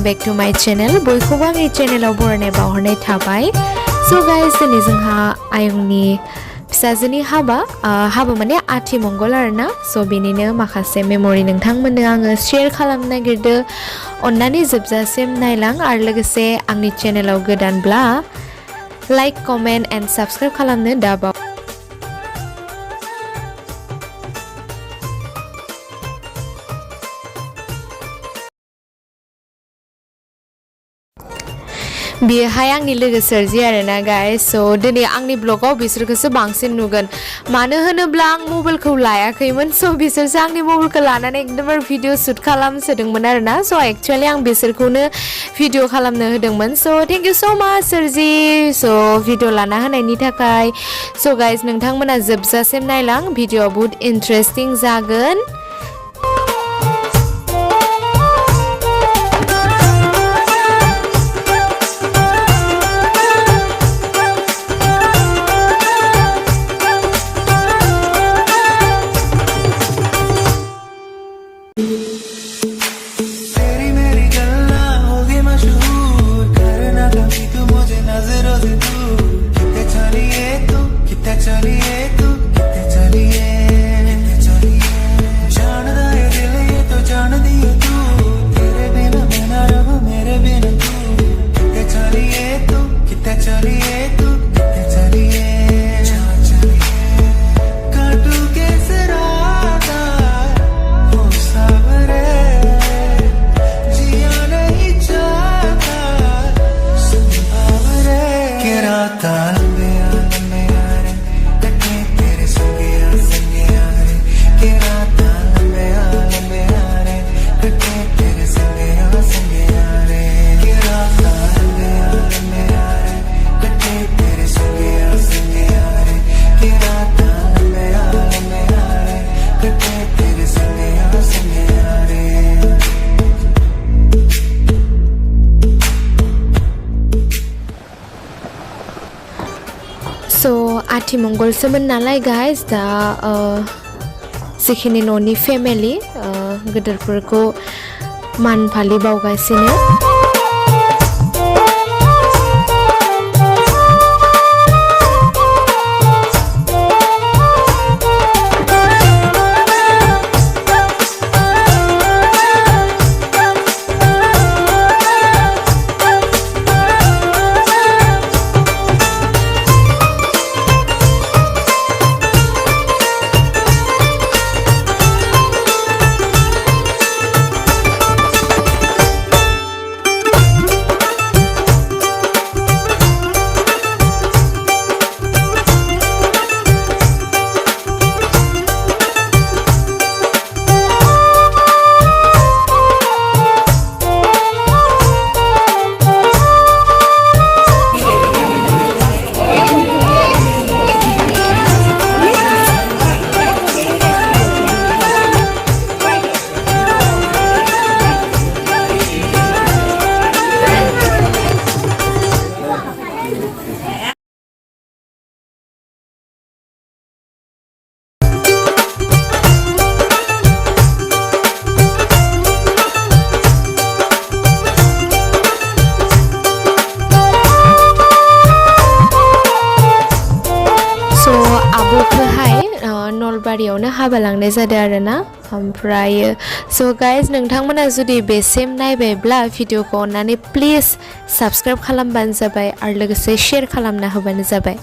welcome back to my channel. बयखौबो आंनि चेनेलाव बरायनाय बावहरनाय थाबाय. So guys, दिनै जोंहा आयंनि फिसाजोनि हाबा माने आथिमंगल आरोना. So बेनिनो माखासे मेमरि नोंथांमोननो आङो शेयार खालामनो नागिरदों. अन्नानै जोबजासिम नायलां आरो लोगोसे आंनि चेनेलाव गोदानब्ला लाइक, कमेन्ट एन्ड साबस्क्राइब खालामनो दाबाव. बेहाय आंनि लोगो सोरजि आरोना गाइस. सो दिनै आंनि ब्लगाव बिसोरखौसो बांसिन नुगोन. मानो होनोब्ला आं मबाइलखौ लायाखैमोन. सो बिसोरसो आंनि मबाइलखौ लानानै एकदमबारे भिडिअ शुट खालामसोदोंमोन आरोना. सो एक्चुअली आं बिसोरखौनो भिडिअ खालामनो होदोंमोन. सो थेंक इउ सो माच सोरजि. सो भिडिअ लाना होनायनि थाखाय. सो गाइस नोंथांमोना जोबजासिम नायलां. भिडिअआ बहुत इन्टारेस्टिं जागोन. So आथिमंगलसोमोन नालाय गाइस. दा जिखिनि न'नि फेमिलि गोदोरफोरखौ मान फालि बावगासिनो. नलबारियावनो हाबा लांनाय जादों आरोना. ओमफ्राय सो गाइस नोंथांमोना जुदि बेसिम नायबायब्ला भिडिअखौ अन्नानै प्लिज साबस्क्राइब खालामबानो जाबाय आरो लोगोसे शेयार खालामना होबानो जाबाय.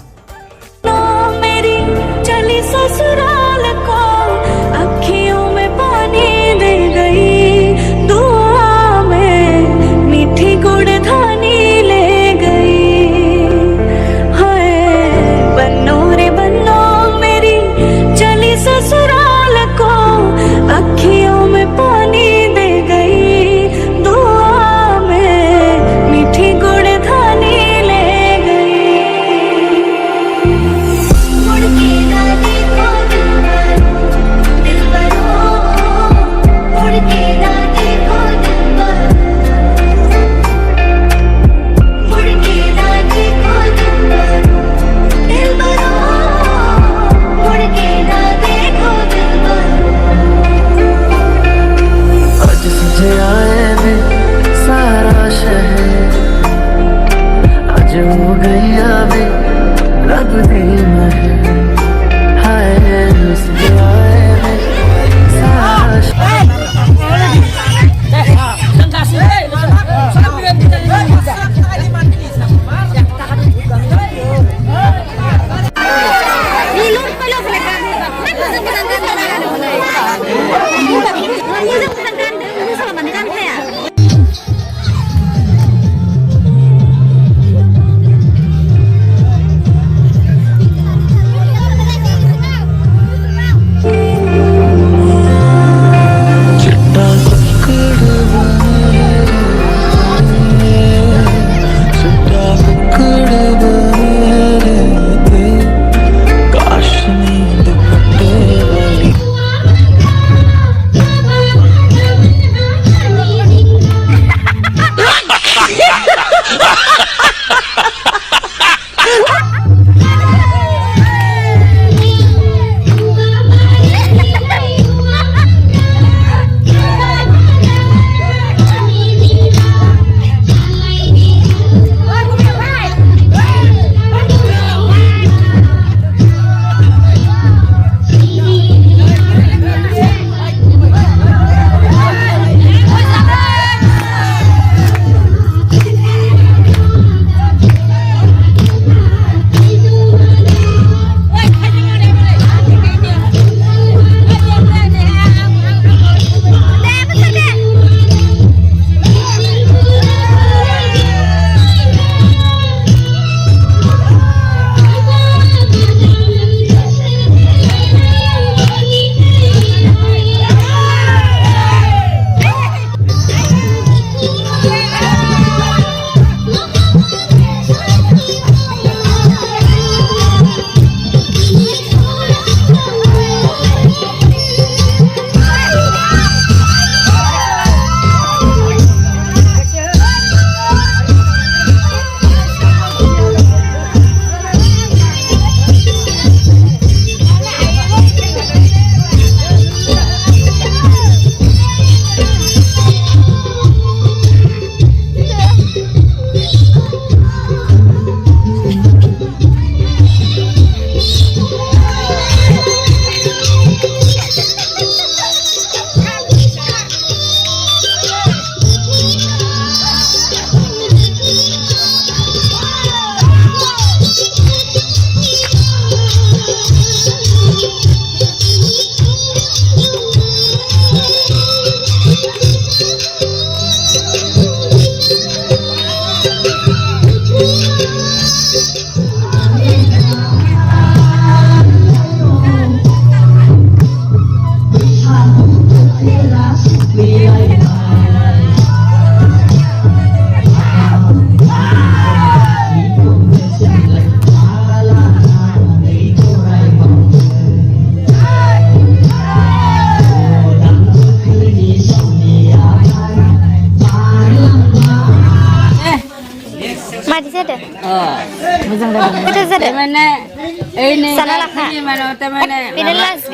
मोजां जादों गोथाव जादों माने ओइ नै जाना लाखा माने तारमाने बेनो लास्ट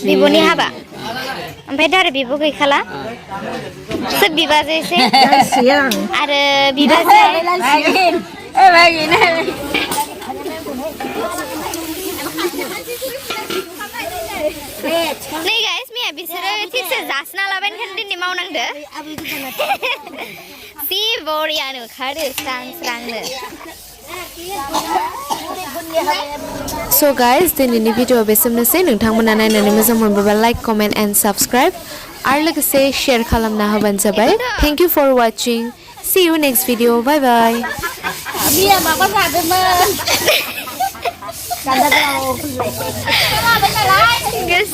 बिब'नि हाबा ओमफ्राय दा आरो बिब' गैखाला सोर बिबाजो एसे आरो बिबाजो बागिन ए बागिन नै गाइस मैया बिसोरो थिगसे जासना लाबायनो खान दिनै मावनांदो जि बरियानो खारो स्रां स्रांनो So guys, दिनैनि भिडिअ बेसेमनोसै नोंथांमोना नायनानै मोजां मोनोबा लाइक कमेन्ट एन्ड साबस्क्राइब आरो लोगोसे शेयार खालामना होबानो जाबाय thank you for वाचिं see you next video bye bye बिया माबा जादोंमोन Guys,